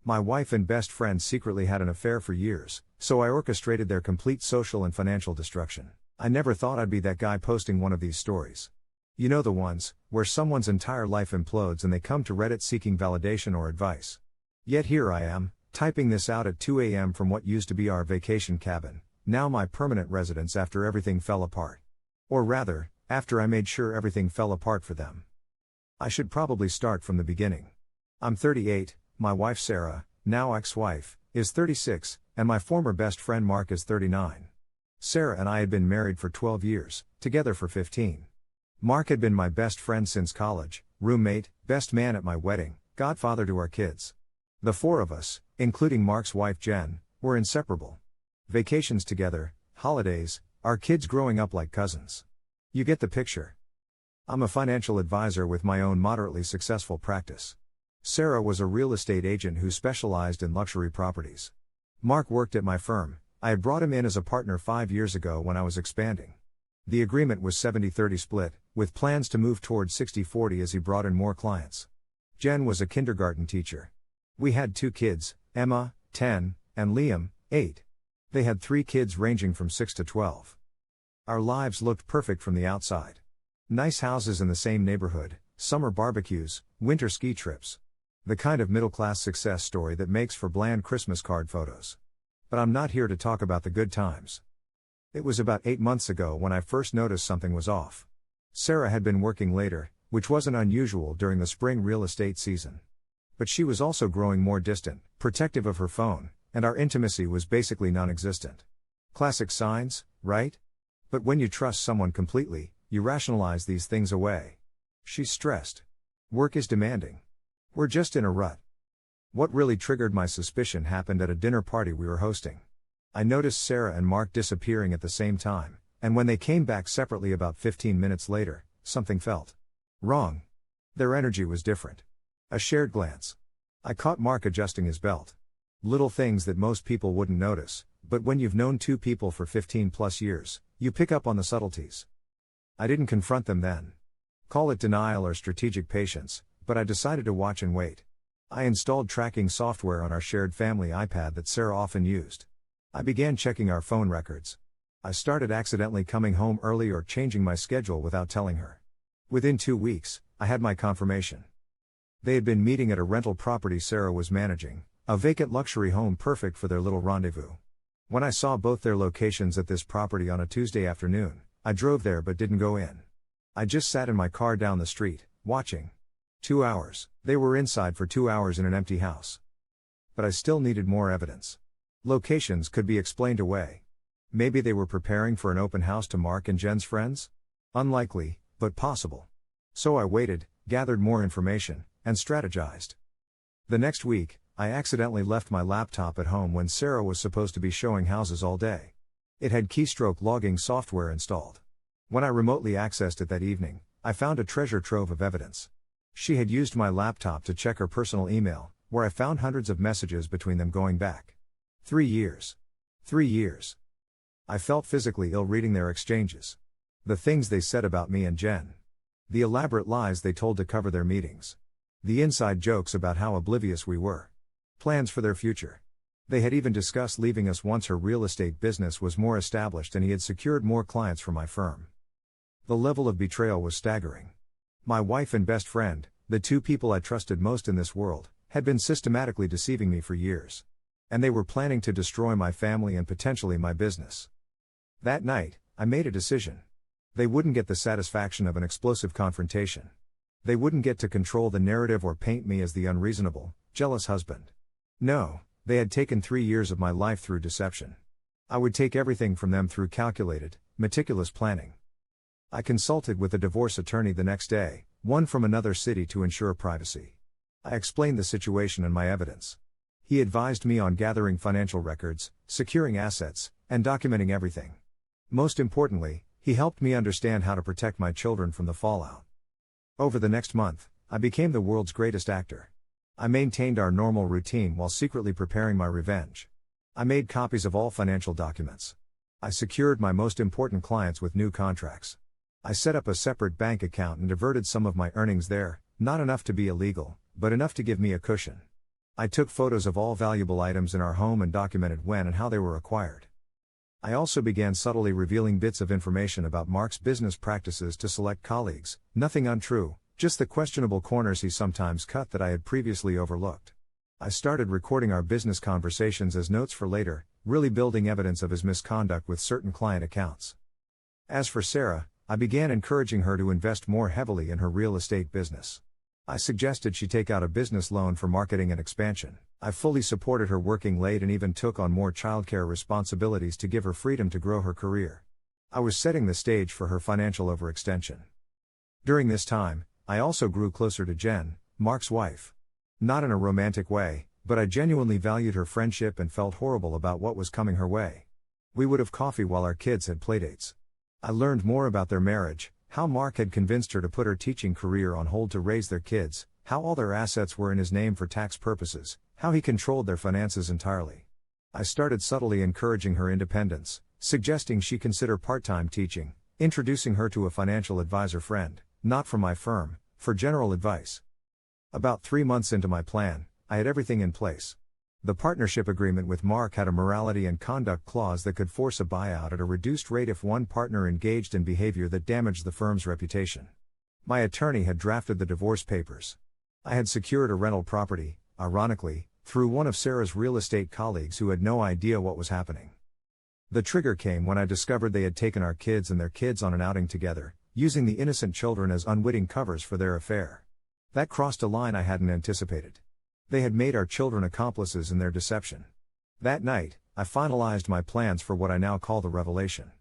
My wife and best friend secretly had an affair for years, so I orchestrated their complete social and financial destruction. I never thought I'd be that guy posting one of these stories. You know the ones, where someone's entire life implodes and they come to Reddit seeking validation or advice. Yet here I am, typing this out at 2 a.m. from what used to be our vacation cabin, now my permanent residence after everything fell apart. Or rather, after I made sure everything fell apart for them. I should probably start from the beginning. I'm 38, my wife Sarah, now ex-wife, is 36, and my former best friend Mark is 39. Sarah and I had been married for 12 years, together for 15. Mark had been my best friend since college, roommate, best man at my wedding, godfather to our kids. The four of us, including Mark's wife Jen, were inseparable. Vacations together, holidays, our kids growing up like cousins. You get the picture. I'm a financial advisor with my own moderately successful practice. Sarah was a real estate agent who specialized in luxury properties. Mark worked at my firm. I had brought him in as a partner 5 years ago when I was expanding. The agreement was 70-30 split, with plans to move towards 60-40 as he brought in more clients. Jen was a kindergarten teacher. We had 2 kids, Emma, 10, and Liam, 8. They had 3 kids ranging from 6 to 12. Our lives looked perfect from the outside. Nice houses in the same neighborhood, summer barbecues, winter ski trips. The kind of middle-class success story that makes for bland Christmas card photos. But I'm not here to talk about the good times. It was about 8 months ago when I first noticed something was off. Sarah had been working later, which wasn't unusual during the spring real estate season. But she was also growing more distant, protective of her phone, and our intimacy was basically non-existent. Classic signs, right? But when you trust someone completely, you rationalize these things away. She's stressed. Work is demanding. We're just in a rut. What really triggered my suspicion happened at a dinner party we were hosting. I noticed Sarah and Mark disappearing at the same time, and when they came back separately about 15 minutes later, something felt wrong. Their energy was different. A shared glance. I caught Mark adjusting his belt. Little things that most people wouldn't notice, but when you've known 2 people for 15 plus years, you pick up on the subtleties. I didn't confront them then. Call it denial or strategic patience, but I decided to watch and wait. I installed tracking software on our shared family iPad that Sarah often used. I began checking our phone records. I started accidentally coming home early or changing my schedule without telling her. Within 2 weeks, I had my confirmation. They had been meeting at a rental property Sarah was managing, a vacant luxury home perfect for their little rendezvous. When I saw both their locations at this property on a Tuesday afternoon, I drove there but didn't go in. I just sat in my car down the street, watching. 2 hours. They were inside for 2 hours in an empty house. But I still needed more evidence. Locations could be explained away. Maybe they were preparing for an open house to Mark and Jen's friends? Unlikely, but possible. So I waited, gathered more information, and strategized. The next week, I accidentally left my laptop at home when Sarah was supposed to be showing houses all day. It had keystroke logging software installed. When I remotely accessed it that evening, I found a treasure trove of evidence. She had used my laptop to check her personal email, where I found hundreds of messages between them going back 3 years. 3 years. I felt physically ill reading their exchanges. The things they said about me and Jen. The elaborate lies they told to cover their meetings. The inside jokes about how oblivious we were. Plans for their future. They had even discussed leaving us once her real estate business was more established and he had secured more clients for my firm. The level of betrayal was staggering. My wife and best friend, the 2 people I trusted most in this world, had been systematically deceiving me for years. And they were planning to destroy my family and potentially my business. That night, I made a decision. They wouldn't get the satisfaction of an explosive confrontation. They wouldn't get to control the narrative or paint me as the unreasonable, jealous husband. No, they had taken 3 years of my life through deception. I would take everything from them through calculated, meticulous planning. I consulted with a divorce attorney the next day, one from another city to ensure privacy. I explained the situation and my evidence. He advised me on gathering financial records, securing assets, and documenting everything. Most importantly, he helped me understand how to protect my children from the fallout. Over the next month, I became the world's greatest actor. I maintained our normal routine while secretly preparing my revenge. I made copies of all financial documents. I secured my most important clients with new contracts. I set up a separate bank account and diverted some of my earnings there, not enough to be illegal, but enough to give me a cushion. I took photos of all valuable items in our home and documented when and how they were acquired. I also began subtly revealing bits of information about Mark's business practices to select colleagues, nothing untrue, just the questionable corners he sometimes cut that I had previously overlooked. I started recording our business conversations as notes for later, really building evidence of his misconduct with certain client accounts. As for Sarah, I began encouraging her to invest more heavily in her real estate business. I suggested she take out a business loan for marketing and expansion. I fully supported her working late and even took on more childcare responsibilities to give her freedom to grow her career. I was setting the stage for her financial overextension. During this time, I also grew closer to Jen, Mark's wife. Not in a romantic way, but I genuinely valued her friendship and felt horrible about what was coming her way. We would have coffee while our kids had playdates. I learned more about their marriage, how Mark had convinced her to put her teaching career on hold to raise their kids, how all their assets were in his name for tax purposes, how he controlled their finances entirely. I started subtly encouraging her independence, suggesting she consider part-time teaching, introducing her to a financial advisor friend, not from my firm, for general advice. About 3 months into my plan, I had everything in place. The partnership agreement with Mark had a morality and conduct clause that could force a buyout at a reduced rate if one partner engaged in behavior that damaged the firm's reputation. My attorney had drafted the divorce papers. I had secured a rental property, ironically, through one of Sarah's real estate colleagues who had no idea what was happening. The trigger came when I discovered they had taken our kids and their kids on an outing together, using the innocent children as unwitting covers for their affair. That crossed a line I hadn't anticipated. They had made our children accomplices in their deception. That night, I finalized my plans for what I now call the revelation.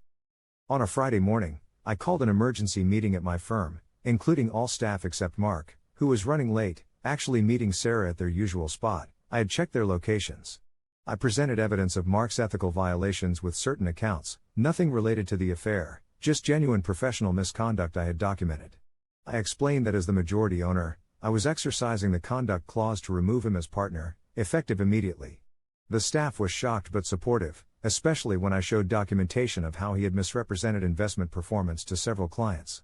On a Friday morning, I called an emergency meeting at my firm, including all staff except Mark, who was running late, actually meeting Sarah at their usual spot. I had checked their locations. I presented evidence of Mark's ethical violations with certain accounts, nothing related to the affair, just genuine professional misconduct I had documented. I explained that as the majority owner, I was exercising the conduct clause to remove him as partner, effective immediately. The staff was shocked but supportive, especially when I showed documentation of how he had misrepresented investment performance to several clients.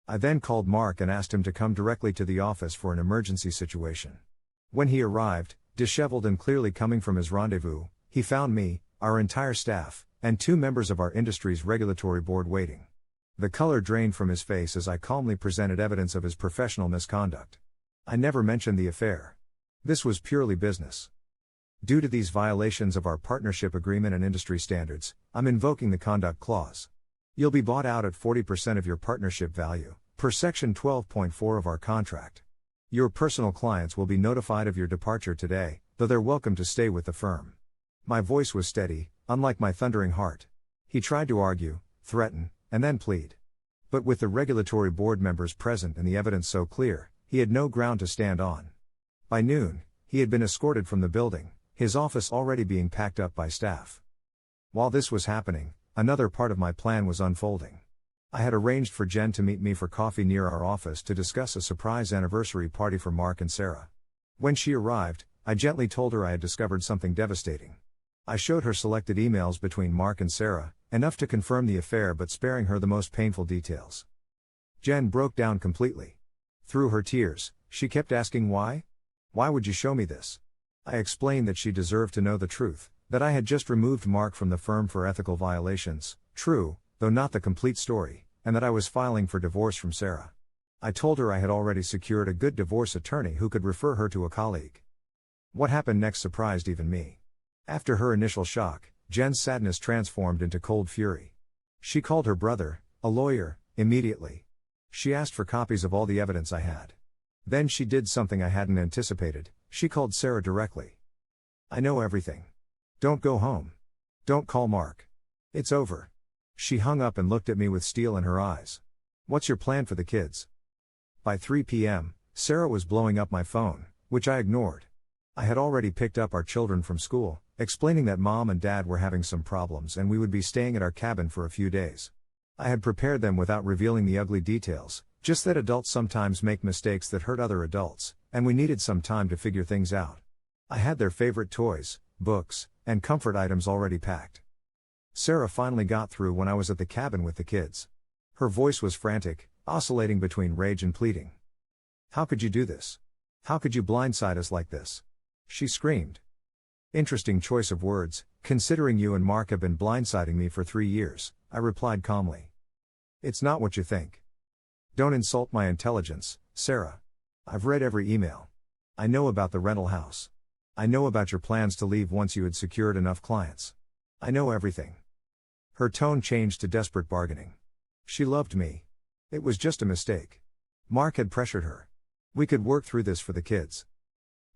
I then called Mark and asked him to come directly to the office for an emergency situation. When he arrived, disheveled and clearly coming from his rendezvous, he found me, our entire staff, and 2 members of our industry's regulatory board waiting. The color drained from his face as I calmly presented evidence of his professional misconduct. I never mentioned the affair. This was purely business. Due to these violations of our partnership agreement and industry standards, I'm invoking the conduct clause. You'll be bought out at 40% of your partnership value, per section 12.4 of our contract. Your personal clients will be notified of your departure today, though they're welcome to stay with the firm. My voice was steady, unlike my thundering heart. He tried to argue, threaten, and then plead. But with the regulatory board members present and the evidence so clear, he had no ground to stand on. By noon, he had been escorted from the building, his office already being packed up by staff. While this was happening, another part of my plan was unfolding. I had arranged for Jen to meet me for coffee near our office to discuss a surprise anniversary party for Mark and Sarah. When she arrived, I gently told her I had discovered something devastating. I showed her selected emails between Mark and Sarah, enough to confirm the affair but sparing her the most painful details. Jen broke down completely. Through her tears, she kept asking why? Why would you show me this? I explained that she deserved to know the truth, that I had just removed Mark from the firm for ethical violations, true, though not the complete story, and that I was filing for divorce from Sarah. I told her I had already secured a good divorce attorney who could refer her to a colleague. What happened next surprised even me. After her initial shock, Jen's sadness transformed into cold fury. She called her brother, a lawyer, immediately. She asked for copies of all the evidence I had. Then she did something I hadn't anticipated, she called Sarah directly. I know everything. Don't go home. Don't call Mark. It's over. She hung up and looked at me with steel in her eyes. What's your plan for the kids? By 3 p.m., Sarah was blowing up my phone, which I ignored. I had already picked up our children from school, explaining that Mom and Dad were having some problems and we would be staying at our cabin for a few days. I had prepared them without revealing the ugly details, just that adults sometimes make mistakes that hurt other adults, and we needed some time to figure things out. I had their favorite toys, books, and comfort items already packed. Sarah finally got through when I was at the cabin with the kids. Her voice was frantic, oscillating between rage and pleading. How could you do this? How could you blindside us like this? she screamed. Interesting choice of words, considering you and Mark have been blindsiding me for 3 years, I replied calmly. It's not what you think. Don't insult my intelligence, Sarah. I've read every email. I know about the rental house. I know about your plans to leave once you had secured enough clients. I know everything. Her tone changed to desperate bargaining. She loved me. It was just a mistake. Mark had pressured her. We could work through this for the kids.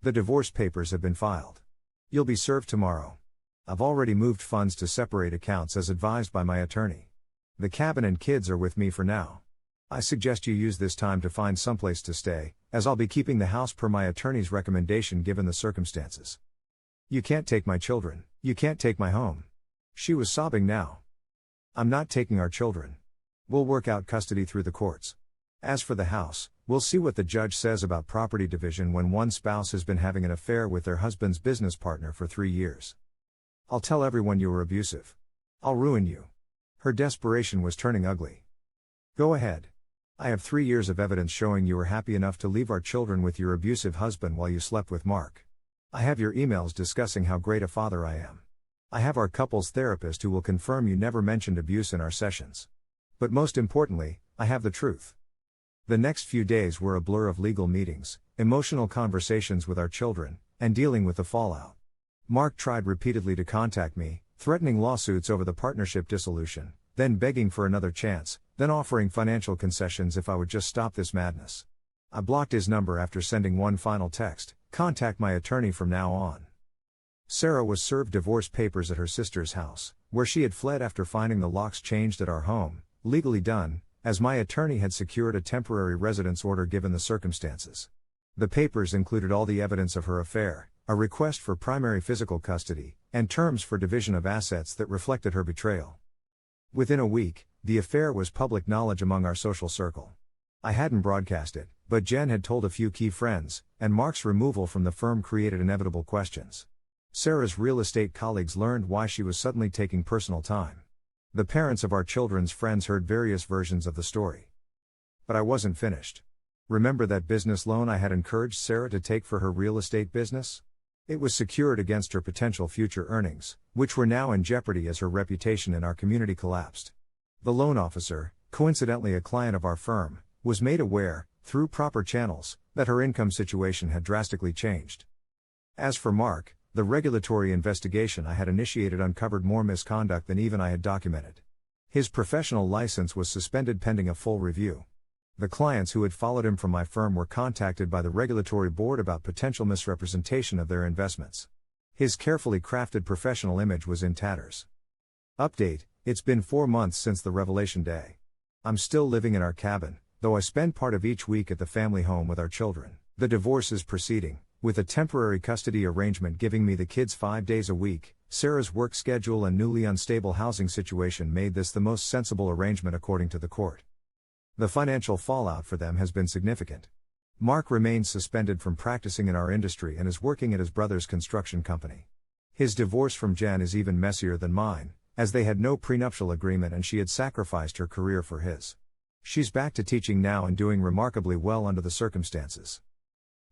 The divorce papers have been filed. You'll be served tomorrow. I've already moved funds to separate accounts as advised by my attorney. The cabin and kids are with me for now. I suggest you use this time to find someplace to stay, as I'll be keeping the house per my attorney's recommendation given the circumstances. You can't take my children, you can't take my home. She was sobbing now. I'm not taking our children. We'll work out custody through the courts. As for the house, we'll see what the judge says about property division when one spouse has been having an affair with their husband's business partner for 3 years. I'll tell everyone you were abusive. I'll ruin you. Her desperation was turning ugly. Go ahead. I have 3 years of evidence showing you were happy enough to leave our children with your abusive husband while you slept with Mark. I have your emails discussing how great a father I am. I have our couples therapist who will confirm you never mentioned abuse in our sessions. But most importantly, I have the truth. The next few days were a blur of legal meetings, emotional conversations with our children, and dealing with the fallout. Mark tried repeatedly to contact me, threatening lawsuits over the partnership dissolution, then begging for another chance, then offering financial concessions if I would just stop this madness. I blocked his number after sending one final text, contact my attorney from now on. Sarah was served divorce papers at her sister's house, where she had fled after finding the locks changed at our home, legally done, as my attorney had secured a temporary residence order given the circumstances. The papers included all the evidence of her affair, a request for primary physical custody, and terms for division of assets that reflected her betrayal. Within a week, the affair was public knowledge among our social circle. I hadn't broadcast it, but Jen had told a few key friends, and Mark's removal from the firm created inevitable questions. Sarah's real estate colleagues learned why she was suddenly taking personal time. The parents of our children's friends heard various versions of the story. But I wasn't finished. Remember that business loan I had encouraged Sarah to take for her real estate business? It was secured against her potential future earnings, which were now in jeopardy as her reputation in our community collapsed. The loan officer, coincidentally a client of our firm, was made aware, through proper channels, that her income situation had drastically changed. As for Mark, the regulatory investigation I had initiated uncovered more misconduct than even I had documented. His professional license was suspended pending a full review. The clients who had followed him from my firm were contacted by the regulatory board about potential misrepresentation of their investments. His carefully crafted professional image was in tatters. Update: it's been 4 months since the revelation day. I'm still living in our cabin, though I spend part of each week at the family home with our children. The divorce is proceeding, with a temporary custody arrangement giving me the kids 5 days a week. Sarah's work schedule and newly unstable housing situation made this the most sensible arrangement according to the court. The financial fallout for them has been significant. Mark remains suspended from practicing in our industry and is working at his brother's construction company. His divorce from Jen is even messier than mine, as they had no prenuptial agreement and she had sacrificed her career for his. She's back to teaching now and doing remarkably well under the circumstances.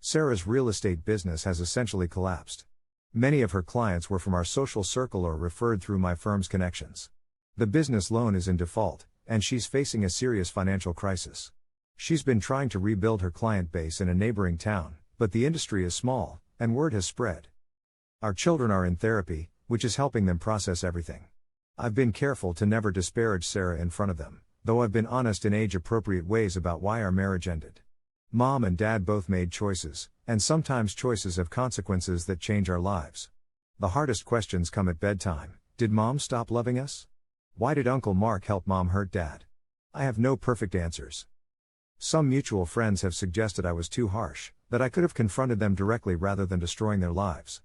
Sarah's real estate business has essentially collapsed. Many of her clients were from our social circle or referred through my firm's connections. The business loan is in default, and she's facing a serious financial crisis. She's been trying to rebuild her client base in a neighboring town, but the industry is small, and word has spread. Our children are in therapy, which is helping them process everything. I've been careful to never disparage Sarah in front of them, though I've been honest in age-appropriate ways about why our marriage ended. Mom and Dad both made choices, and sometimes choices have consequences that change our lives. The hardest questions come at bedtime. Did Mom stop loving us? Why did Uncle Mark help Mom hurt Dad? I have no perfect answers. Some mutual friends have suggested I was too harsh, that I could have confronted them directly rather than destroying their lives.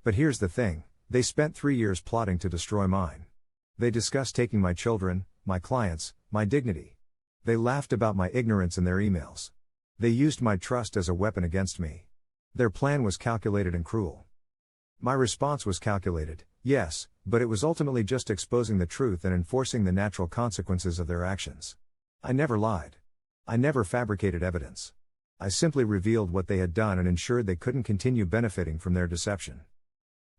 But here's the thing, they spent 3 years plotting to destroy mine. They discussed taking my children, my clients, my dignity. They laughed about my ignorance in their emails. They used my trust as a weapon against me. Their plan was calculated and cruel. My response was calculated, yes, but it was ultimately just exposing the truth and enforcing the natural consequences of their actions. I never lied. I never fabricated evidence. I simply revealed what they had done and ensured they couldn't continue benefiting from their deception.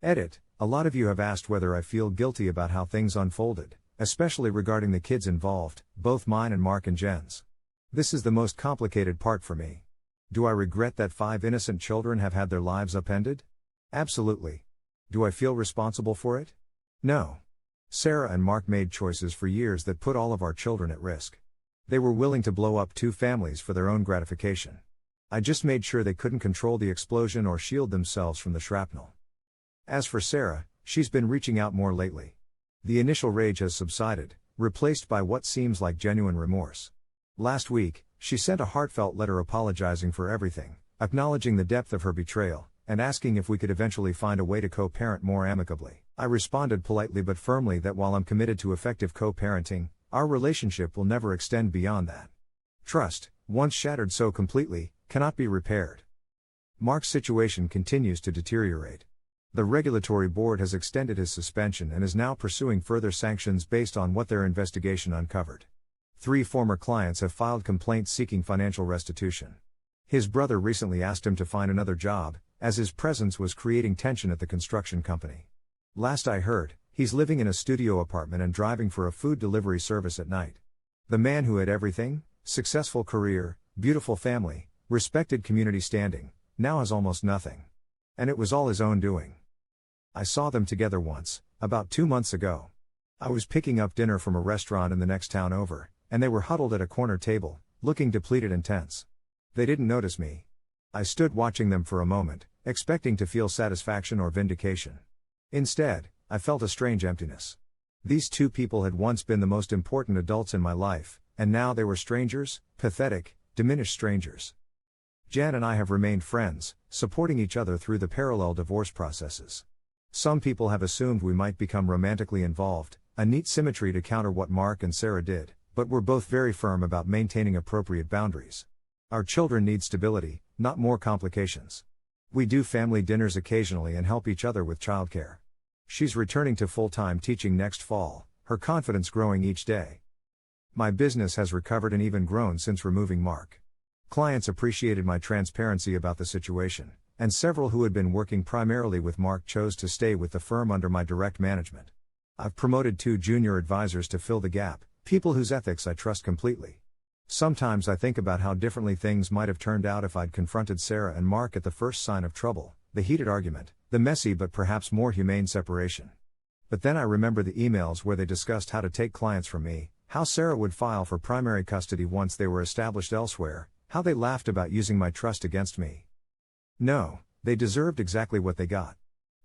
Edit: a lot of you have asked whether I feel guilty about how things unfolded, especially regarding the kids involved, both mine and Mark and Jen's. This is the most complicated part for me. Do I regret that 5 innocent children have had their lives upended? Absolutely. Do I feel responsible for it? No. Sarah and Mark made choices for years that put all of our children at risk. They were willing to blow up 2 families for their own gratification. I just made sure they couldn't control the explosion or shield themselves from the shrapnel. As for Sarah, she's been reaching out more lately. The initial rage has subsided, replaced by what seems like genuine remorse. Last week, she sent a heartfelt letter apologizing for everything, acknowledging the depth of her betrayal, and asking if we could eventually find a way to co-parent more amicably. I responded politely but firmly that while I'm committed to effective co-parenting, our relationship will never extend beyond that. Trust, once shattered so completely, cannot be repaired. Mark's situation continues to deteriorate. The regulatory board has extended his suspension and is now pursuing further sanctions based on what their investigation uncovered. 3 former clients have filed complaints seeking financial restitution. His brother recently asked him to find another job, as his presence was creating tension at the construction company. Last I heard, he's living in a studio apartment and driving for a food delivery service at night. The man who had everything, successful career, beautiful family, respected community standing, now has almost nothing. And it was all his own doing. I saw them together once, about 2 months ago. I was picking up dinner from a restaurant in the next town over, and they were huddled at a corner table, looking depleted and tense. They didn't notice me. I stood watching them for a moment, expecting to feel satisfaction or vindication. Instead, I felt a strange emptiness. These 2 people had once been the most important adults in my life, and now they were strangers, pathetic, diminished strangers. Jan and I have remained friends, supporting each other through the parallel divorce processes. Some people have assumed we might become romantically involved, a neat symmetry to counter what Mark and Sarah did, but we're both very firm about maintaining appropriate boundaries. Our children need stability, not more complications. We do family dinners occasionally and help each other with childcare. She's returning to full-time teaching next fall, her confidence growing each day. My business has recovered and even grown since removing Mark. Clients appreciated my transparency about the situation, and several who had been working primarily with Mark chose to stay with the firm under my direct management. I've promoted 2 junior advisors to fill the gap, people whose ethics I trust completely. Sometimes I think about how differently things might have turned out if I'd confronted Sarah and Mark at the first sign of trouble, the heated argument, the messy but perhaps more humane separation. But then I remember the emails where they discussed how to take clients from me, how Sarah would file for primary custody once they were established elsewhere, how they laughed about using my trust against me. No, they deserved exactly what they got.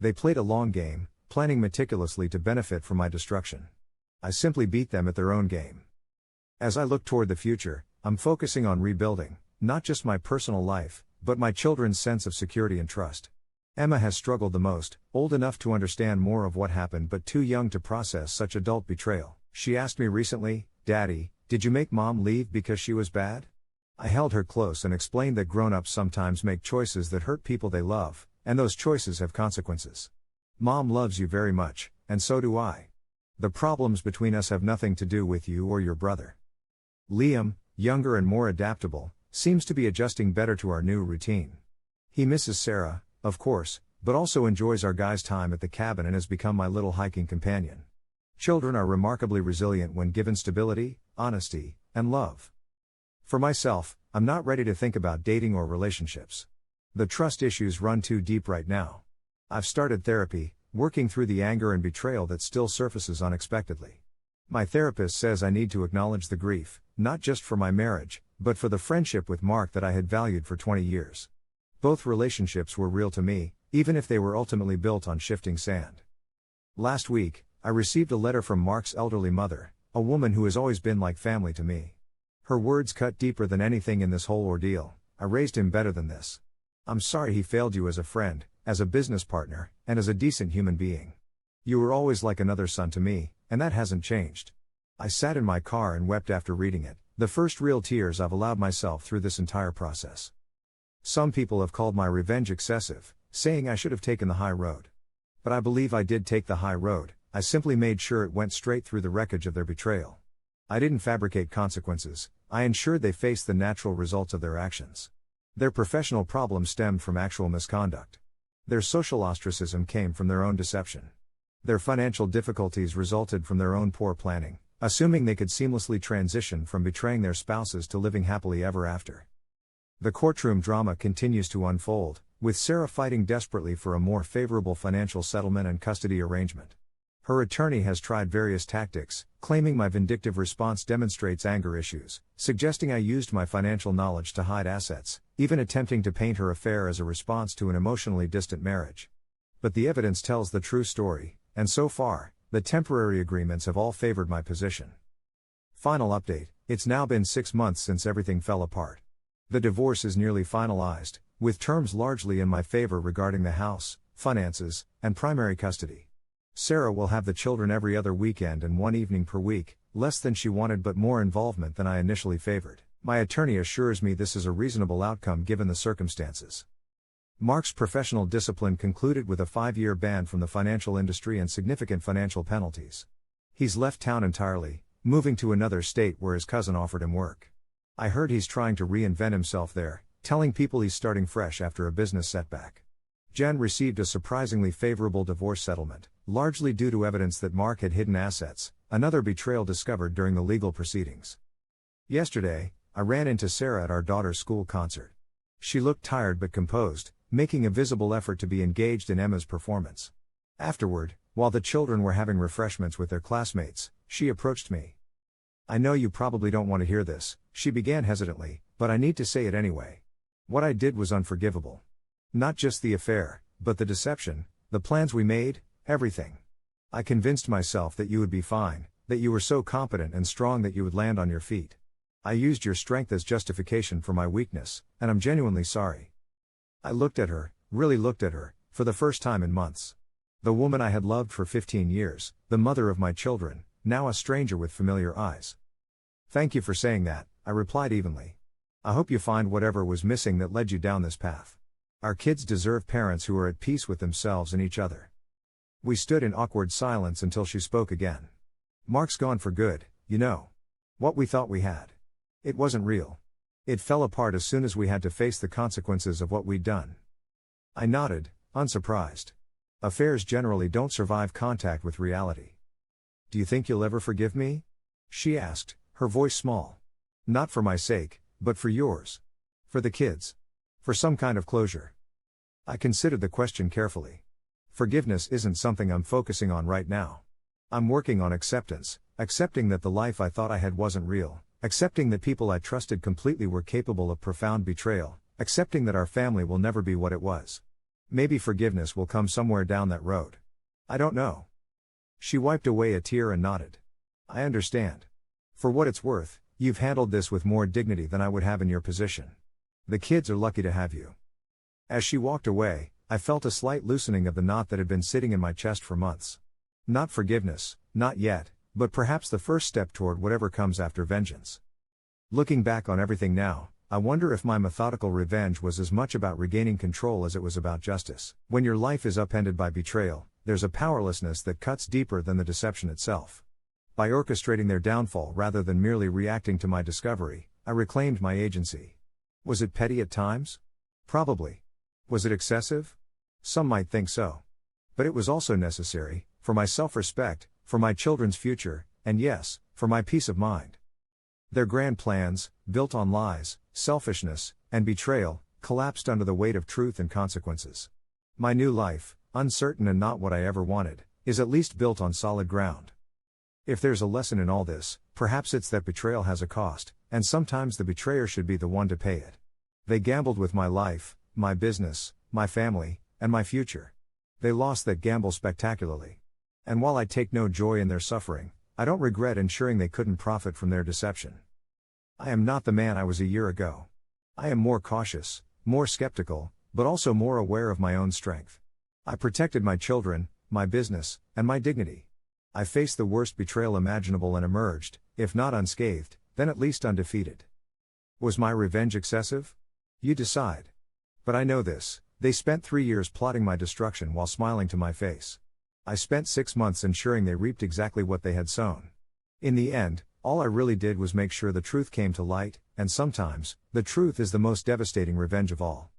They played a long game, planning meticulously to benefit from my destruction. I simply beat them at their own game. As I look toward the future, I'm focusing on rebuilding, not just my personal life, but my children's sense of security and trust. Emma has struggled the most, old enough to understand more of what happened but too young to process such adult betrayal. She asked me recently, "Daddy, did you make Mom leave because she was bad?" I held her close and explained that grown-ups sometimes make choices that hurt people they love, and those choices have consequences. Mom loves you very much, and so do I. The problems between us have nothing to do with you or your brother. Liam, younger and more adaptable, seems to be adjusting better to our new routine. He misses Sarah, of course, but also enjoys our guys' time at the cabin and has become my little hiking companion. Children are remarkably resilient when given stability, honesty, and love. For myself, I'm not ready to think about dating or relationships. The trust issues run too deep right now. I've started therapy, working through the anger and betrayal that still surfaces unexpectedly. My therapist says I need to acknowledge the grief, not just for my marriage, but for the friendship with Mark that I had valued for 20 years. Both relationships were real to me, even if they were ultimately built on shifting sand. Last week, I received a letter from Mark's elderly mother, a woman who has always been like family to me. Her words cut deeper than anything in this whole ordeal. "I raised him better than this. I'm sorry he failed you as a friend, as a business partner, and as a decent human being. You were always like another son to me, and that hasn't changed." I sat in my car and wept after reading it, the first real tears I've allowed myself through this entire process. Some people have called my revenge excessive, saying I should have taken the high road. But I believe I did take the high road. I simply made sure it went straight through the wreckage of their betrayal. I didn't fabricate consequences, I ensured they faced the natural results of their actions. Their professional problems stemmed from actual misconduct. Their social ostracism came from their own deception. Their financial difficulties resulted from their own poor planning, assuming they could seamlessly transition from betraying their spouses to living happily ever after. The courtroom drama continues to unfold, with Sarah fighting desperately for a more favorable financial settlement and custody arrangement. Her attorney has tried various tactics, claiming my vindictive response demonstrates anger issues, suggesting I used my financial knowledge to hide assets, even attempting to paint her affair as a response to an emotionally distant marriage. But the evidence tells the true story, and so far, the temporary agreements have all favored my position. Final update: it's now been 6 months since everything fell apart. The divorce is nearly finalized, with terms largely in my favor regarding the house, finances, and primary custody. Sarah will have the children every other weekend and one evening per week, less than she wanted but more involvement than I initially favored. My attorney assures me this is a reasonable outcome given the circumstances. Mark's professional discipline concluded with a 5-year ban from the financial industry and significant financial penalties. He's left town entirely, moving to another state where his cousin offered him work. I heard he's trying to reinvent himself there, telling people he's starting fresh after a business setback. Jen received a surprisingly favorable divorce settlement, largely due to evidence that Mark had hidden assets, another betrayal discovered during the legal proceedings. Yesterday, I ran into Sarah at our daughter's school concert. She looked tired but composed, making a visible effort to be engaged in Emma's performance. Afterward, while the children were having refreshments with their classmates, she approached me. "I know you probably don't want to hear this," she began hesitantly, "but I need to say it anyway. What I did was unforgivable. Not just the affair, but the deception, the plans we made, everything. I convinced myself that you would be fine, that you were so competent and strong that you would land on your feet. I used your strength as justification for my weakness, and I'm genuinely sorry." I looked at her, really looked at her, for the first time in months. The woman I had loved for 15 years, the mother of my children, now a stranger with familiar eyes. "Thank you for saying that," I replied evenly. "I hope you find whatever was missing that led you down this path. Our kids deserve parents who are at peace with themselves and each other." We stood in awkward silence until she spoke again. "Mark's gone for good, you know. What we thought we had. It wasn't real. It fell apart as soon as we had to face the consequences of what we'd done." I nodded, unsurprised. Affairs generally don't survive contact with reality. "Do you think you'll ever forgive me?" she asked, her voice small. "Not for my sake, but for yours. For the kids. For some kind of closure." I considered the question carefully. Forgiveness isn't something I'm focusing on right now. I'm working on acceptance, accepting that the life I thought I had wasn't real, accepting that people I trusted completely were capable of profound betrayal, accepting that our family will never be what it was. Maybe forgiveness will come somewhere down that road. I don't know. She wiped away a tear and nodded. "I understand. For what it's worth, you've handled this with more dignity than I would have in your position. The kids are lucky to have you." As she walked away, I felt a slight loosening of the knot that had been sitting in my chest for months. Not forgiveness, not yet, but perhaps the first step toward whatever comes after vengeance. Looking back on everything now, I wonder if my methodical revenge was as much about regaining control as it was about justice. When your life is upended by betrayal, there's a powerlessness that cuts deeper than the deception itself. By orchestrating their downfall rather than merely reacting to my discovery, I reclaimed my agency. Was it petty at times? Probably. Was it excessive? Some might think so. But it was also necessary, for my self-respect, for my children's future, and yes, for my peace of mind. Their grand plans, built on lies, selfishness, and betrayal, collapsed under the weight of truth and consequences. My new life, uncertain and not what I ever wanted, is at least built on solid ground. If there's a lesson in all this, perhaps it's that betrayal has a cost, and sometimes the betrayer should be the one to pay it. They gambled with my life, my business, my family, and my future. They lost that gamble spectacularly. And while I take no joy in their suffering, I don't regret ensuring they couldn't profit from their deception. I am not the man I was a year ago. I am more cautious, more skeptical, but also more aware of my own strength. I protected my children, my business, and my dignity. I faced the worst betrayal imaginable and emerged, if not unscathed, then at least undefeated. Was my revenge excessive? You decide. But I know this: they spent 3 years plotting my destruction while smiling to my face. I spent 6 months ensuring they reaped exactly what they had sown. In the end, All I really did was make sure the truth came to light, and sometimes, the truth is the most devastating revenge of all.